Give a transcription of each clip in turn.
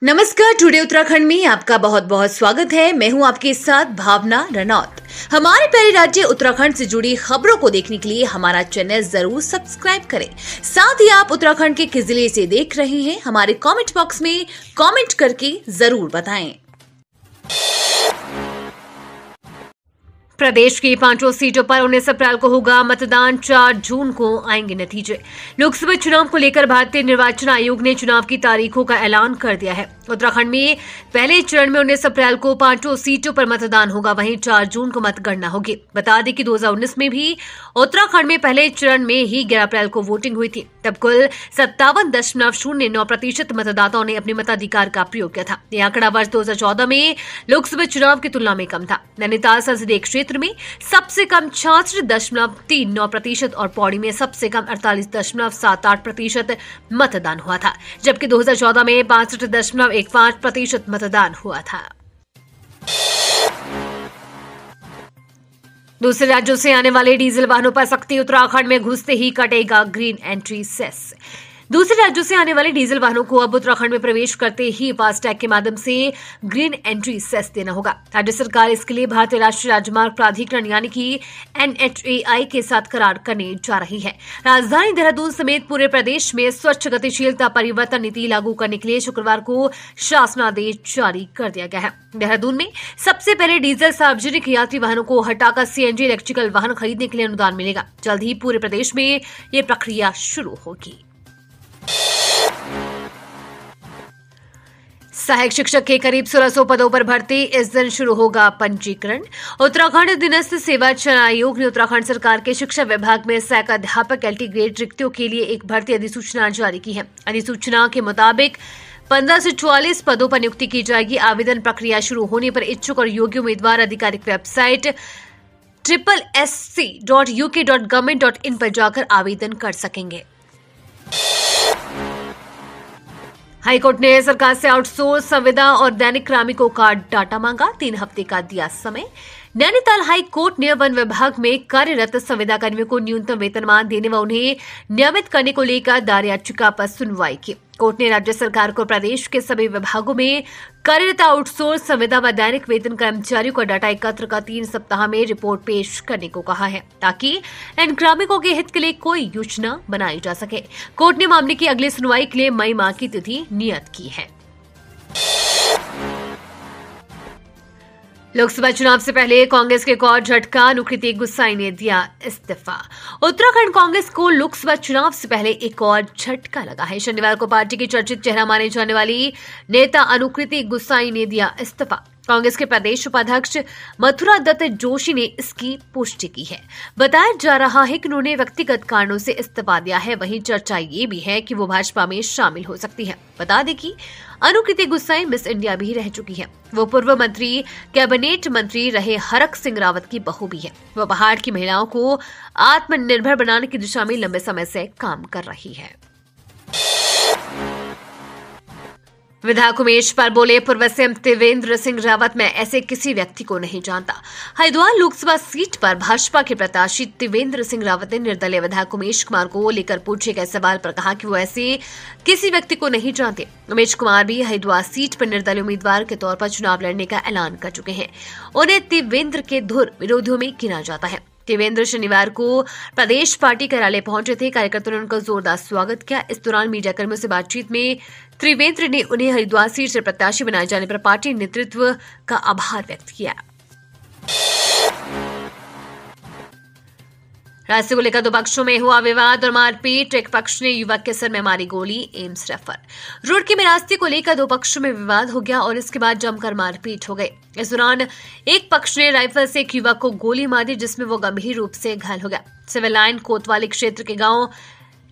नमस्कार। टुडे उत्तराखंड में आपका बहुत बहुत स्वागत है। मैं हूं आपके साथ भावना रनौत। हमारे प्यारे राज्य उत्तराखंड से जुड़ी खबरों को देखने के लिए हमारा चैनल जरूर सब्सक्राइब करें। साथ ही आप उत्तराखंड के किस जिले से देख रहे हैं हमारे कमेंट बॉक्स में कमेंट करके जरूर बताएं। प्रदेश की 5 सीटों पर 19 अप्रैल को होगा मतदान। 4 जून को आएंगे नतीजे। लोकसभा चुनाव को लेकर भारतीय निर्वाचन आयोग ने चुनाव की तारीखों का ऐलान कर दिया है। उत्तराखंड में पहले चरण में 19 अप्रैल को 5 सीटों पर मतदान होगा, वहीं 4 जून को मतगणना होगी। बता दें कि 2019 में भी उत्तराखंड में पहले चरण में ही 11 अप्रैल को वोटिंग हुई थी। तब कुल 57.09% मतदाताओं ने अपने मताधिकार का प्रयोग किया था। यह आंकड़ा वर्ष 2014 में लोकसभा चुनाव की तुलना में कम था। नैनीताल संसदीय क्षेत्र में सबसे कम 66.39% और पौड़ी में सबसे कम 48.78% मतदान हुआ था, जबकि 2014 में 65.15% मतदान हुआ था। दूसरे राज्यों से आने वाले डीजल वाहनों पर सख्ती। उत्तराखंड में घुसते ही कटेगा ग्रीन एंट्री सेस। दूसरे राज्यों से आने वाले डीजल वाहनों को अब उत्तराखंड में प्रवेश करते ही फास्टैग के माध्यम से ग्रीन एंट्री सेस देना होगा। राज्य सरकार इसके लिए भारतीय राष्ट्रीय राजमार्ग प्राधिकरण यानी कि NHAI के साथ करार करने जा रही है। राजधानी देहरादून समेत पूरे प्रदेश में स्वच्छ गतिशीलता परिवर्तन नीति लागू करने के लिए शुक्रवार को शासनादेश जारी कर दिया गया है। देहरादून में सबसे पहले डीजल सार्वजनिक यात्री वाहनों को हटाकर CNG इलेक्ट्रिकल वाहन खरीदने के लिए अनुदान मिलेगा। जल्द ही पूरे प्रदेश में ये प्रक्रिया शुरू होगी। सहायक शिक्षक के करीब 1600 पदों पर भर्ती। इस दिन शुरू होगा पंजीकरण। उत्तराखंड अधीनस्थ सेवा चयन आयोग ने उत्तराखंड सरकार के शिक्षा विभाग में सहायक अध्यापक LT ग्रेड रिक्तियों के लिए एक भर्ती अधिसूचना जारी की है। अधिसूचना के मुताबिक 15 से 44 पदों पर नियुक्ति की जाएगी। आवेदन प्रक्रिया शुरू होने पर इच्छुक और योग्य उम्मीदवार आधिकारिक वेबसाइट SSSC.uk.government.in पर जाकर आवेदन कर सकेंगे। हाईकोर्ट ने सरकार से आउटसोर्स संविदा और दैनिक कार्मिकों का डाटा मांगा। 3 हफ्ते का दिया समय। नैनीताल हाई कोर्ट ने वन विभाग में कार्यरत संविदा कर्मियों को न्यूनतम वेतनमान देने व उन्हें नियमित करने को लेकर दायर याचिका पर सुनवाई की। कोर्ट ने राज्य सरकार को प्रदेश के सभी विभागों में कार्यरत आउटसोर्स संविदा व दैनिक वेतन कर्मचारियों का डाटा एकत्र कर 3 सप्ताह में रिपोर्ट पेश करने को कहा है, ताकि इन कार्मिकों के हित के लिए कोई योजना बनाई जा सके। कोर्ट ने मामले की अगली सुनवाई के लिए मई माह की तिथि नियत की है। लोकसभा चुनाव से पहले कांग्रेस के एक और झटका। अनुकृति गुसाई ने दिया इस्तीफा। उत्तराखंड कांग्रेस को लोकसभा चुनाव से पहले एक और झटका लगा है। शनिवार को पार्टी की चर्चित चेहरा माने जाने वाली नेता अनुकृति गुसाई ने दिया इस्तीफा। कांग्रेस के प्रदेश उपाध्यक्ष मथुरा दत्त जोशी ने इसकी पुष्टि की है। बताया जा रहा है कि उन्होंने व्यक्तिगत कारणों से इस्तीफा दिया है। वहीं चर्चा ये भी है कि वो भाजपा में शामिल हो सकती है। बता दें कि अनुकृति गुसाई मिस इंडिया भी रह चुकी है। वो पूर्व मंत्री कैबिनेट मंत्री रहे हरक सिंह रावत की बहू भी है। वो पहाड़ की महिलाओं को आत्मनिर्भर बनाने की दिशा में लंबे समय से काम कर रही है। विधायक उमेश पर बोले पूर्व सीएम त्रिवेंद्र सिंह रावत, मैं ऐसे किसी व्यक्ति को नहीं जानता। हरिद्वार लोकसभा सीट पर भाजपा के प्रत्याशी त्रिवेंद्र सिंह रावत ने निर्दलीय विधायक उमेश कुमार को लेकर पूछे गए सवाल पर कहा कि वो ऐसे किसी व्यक्ति को नहीं जानते। उमेश कुमार भी हरिद्वार सीट पर निर्दलीय उम्मीदवार के तौर पर चुनाव लड़ने का ऐलान कर चुके हैं। उन्हें त्रिवेंद्र के धुर विरोधियों में गिना जाता है। त्रिवेंद्र शनिवार को प्रदेश पार्टी कार्यालय पहुंचे थे। कार्यकर्ताओं ने उनका जोरदार स्वागत किया। इस दौरान मीडियाकर्मियों से बातचीत में त्रिवेंद्र ने उन्हें हरिद्वार सीट से प्रत्याशी बनाए जाने पर पार्टी नेतृत्व का आभार व्यक्त किया। रास्ते को लेकर 2 पक्षों में हुआ विवाद और मारपीट। एक पक्ष ने युवक के सर में मारी गोली, एम्स रेफर। रुड़की में रास्ते को लेकर 2 पक्षों में विवाद हो गया और इसके बाद जमकर मारपीट हो गई। इस दौरान एक पक्ष ने राइफल से एक युवक को गोली मार दी, जिसमें वो गंभीर रूप से घायल हो गया। सिविल लाइन कोतवाली क्षेत्र के गांव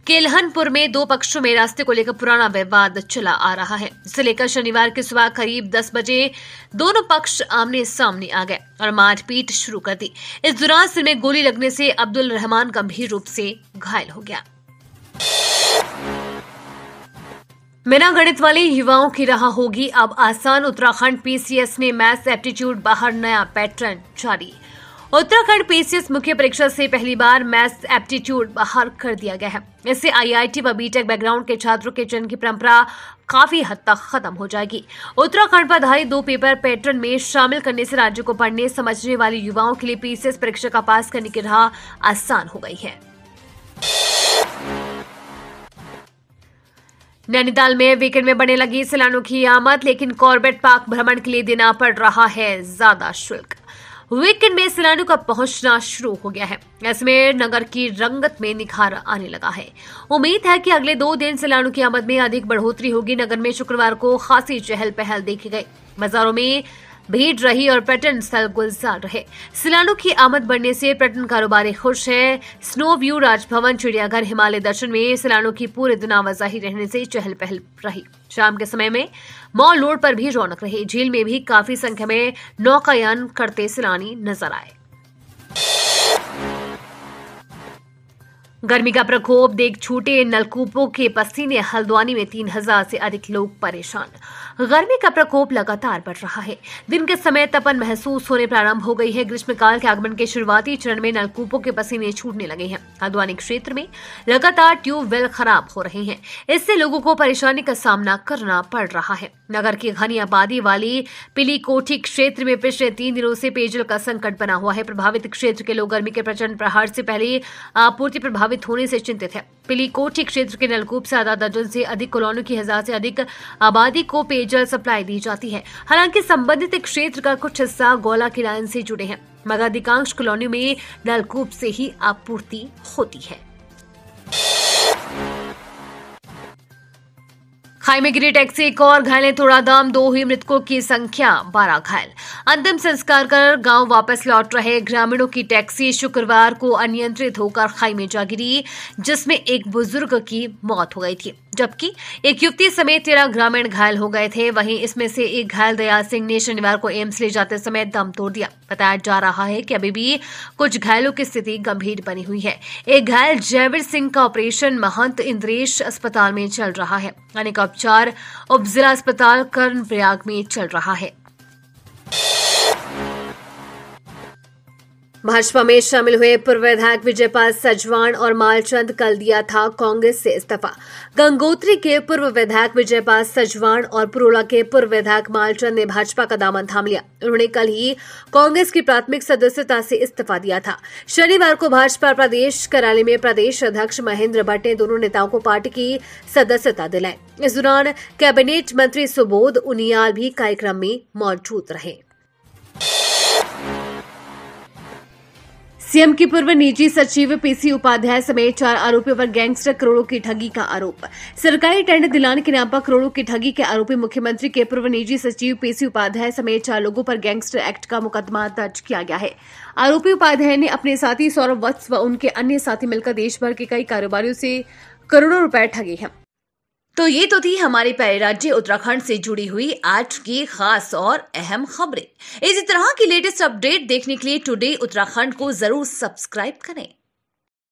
केलहनपुर में 2 पक्षों में रास्ते को लेकर पुराना विवाद चला आ रहा है, जिसे लेकर शनिवार की सुबह करीब 10 बजे दोनों पक्ष आमने सामने आ गए और मारपीट शुरू कर दी। इस दौरान सिर में गोली लगने से अब्दुल रहमान गंभीर रूप से घायल हो गया। बिना गणित वाले युवाओं की राह होगी अब आसान। उत्तराखंड PCS ने मैथ्स एप्टीट्यूड बाहर नया पैटर्न जारी। उत्तराखंड पीसीएस मुख्य परीक्षा से पहली बार मैथ्स एप्टीट्यूड बाहर कर दिया गया है। इससे आईआईटी व बीटेक बैकग्राउंड के छात्रों के चयन की परंपरा काफी हद तक खत्म हो जाएगी। उत्तराखंड पर आधारित 2 पेपर पैटर्न में शामिल करने से राज्य को पढ़ने समझने वाले युवाओं के लिए पीसीएस परीक्षा का पास करने की राह आसान हो गई है। नैनीताल में वीकेंड में बढ़ने लगी सैलानियों की आमद, लेकिन कॉर्बेट पार्क भ्रमण के लिए देना पड़ रहा है ज्यादा शुल्क। वीकेंड में सैलानियों का पहुंचना शुरू हो गया है। ऐसे में नगर की रंगत में निखार आने लगा है। उम्मीद है कि अगले 2 दिन सैलानियों की आमद में अधिक बढ़ोतरी होगी। नगर में शुक्रवार को खासी चहल पहल देखी गई। बाजारों में भीड़ रही और पर्यटन स्थल गुलजार रहे। सैलानियों की आमद बढ़ने से पर्यटन कारोबारी खुश है। स्नो व्यू, राजभवन, चिड़ियाघर, हिमालय दर्शन में सैलानियों की पूरे दिन आवाजाही रहने से चहल पहल रही। शाम के समय में मॉल रोड पर भी रौनक रही। झील में भी काफी संख्या में नौकायान करते सैलानी नजर आए। गर्मी का प्रकोप देख छूटे नलकूपों के पसीने। हल्द्वानी में 3000 से अधिक लोग परेशान। गर्मी का प्रकोप लगातार बढ़ रहा है। दिन के समय तपन महसूस होने प्रारंभ हो गई है। ग्रीष्मकाल के आगमन के शुरुआती चरण में नलकूपों के पसीने छूटने लगे हैं। हल्द्वानी क्षेत्र में लगातार ट्यूबवेल खराब हो रहे हैं। इससे लोगों को परेशानी का सामना करना पड़ रहा है। नगर की घनी आबादी वाली पिलीकोठी क्षेत्र में पिछले 3 दिनों से पेयजल का संकट बना हुआ है। प्रभावित क्षेत्र के लोग गर्मी के प्रचंड प्रहार से पहले आपूर्ति प्रभावित होने से चिंतित है। पिलीकोठी क्षेत्र के नलकूप से आधा दर्जन से अधिक कॉलोनियों की 1000 से अधिक आबादी को पेयजल सप्लाई दी जाती है। हालांकि संबंधित क्षेत्र का कुछ हिस्सा गौला की लाइन से जुड़े हैं, मगर अधिकांश कॉलोनियों में नलकूप से ही आपूर्ति होती है। खाई में गिरी टैक्सी, एक और घायलें तोड़ा दम। 2 हुई मृतकों की संख्या, 12 घायल। अंतिम संस्कार कर गांव वापस लौट रहे ग्रामीणों की टैक्सी शुक्रवार को अनियंत्रित होकर खाई में जा गिरी, जिसमें एक बुजुर्ग की मौत हो गई थी, जबकि एक युवती समेत 13 ग्रामीण घायल हो गए थे। वहीं इसमें से एक घायल दयाल सिंह ने शनिवार को एम्स ले जाते समय दम तोड़ दिया। बताया जा रहा है कि अभी भी कुछ घायलों की स्थिति गंभीर बनी हुई है। एक घायल जयवीर सिंह का ऑपरेशन महंत इंद्रेश अस्पताल में चल रहा है। अन्य का उपचार उप जिला अस्पताल कर्णप्रयाग में चल रहा है। भाजपा में शामिल हुए पूर्व विधायक विजयपाल सजवाण और मालचंद कल दिया था कांग्रेस से इस्तीफा। गंगोत्री के पूर्व विधायक विजयपाल सजवाण और पुरोला के पूर्व विधायक मालचंद ने भाजपा का दामन थाम लिया। उन्होंने कल ही कांग्रेस की प्राथमिक सदस्यता से इस्तीफा दिया था। शनिवार को भाजपा प्रदेश कार्यालय में प्रदेश अध्यक्ष महेंद्र भट्ट ने दोनों नेताओं को पार्टी की सदस्यता दिलाई। इस दौरान कैबिनेट मंत्री सुबोध उनियाल भी कार्यक्रम में मौजूद रहे। सीएम की पूर्व निजी सचिव पीसी उपाध्याय समेत 4 आरोपियों पर गैंगस्टर करोड़ों की ठगी का आरोप। सरकारी टेंडर दिलाने के नाम पर करोड़ों की ठगी के आरोपी मुख्यमंत्री के पूर्व निजी सचिव पीसी उपाध्याय समेत 4 लोगों पर गैंगस्टर एक्ट का मुकदमा दर्ज किया गया है। आरोपी उपाध्याय ने अपने साथी सौरभ वत्स व उनके अन्य साथी मिलकर देश भर के कई कारोबारियों से करोड़ों रुपए ठगे हैं। तो ये तो थी हमारे प्यारे राज्य उत्तराखंड से जुड़ी हुई आज की खास और अहम खबरें। इसी तरह की लेटेस्ट अपडेट देखने के लिए टुडे उत्तराखंड को जरूर सब्सक्राइब करें।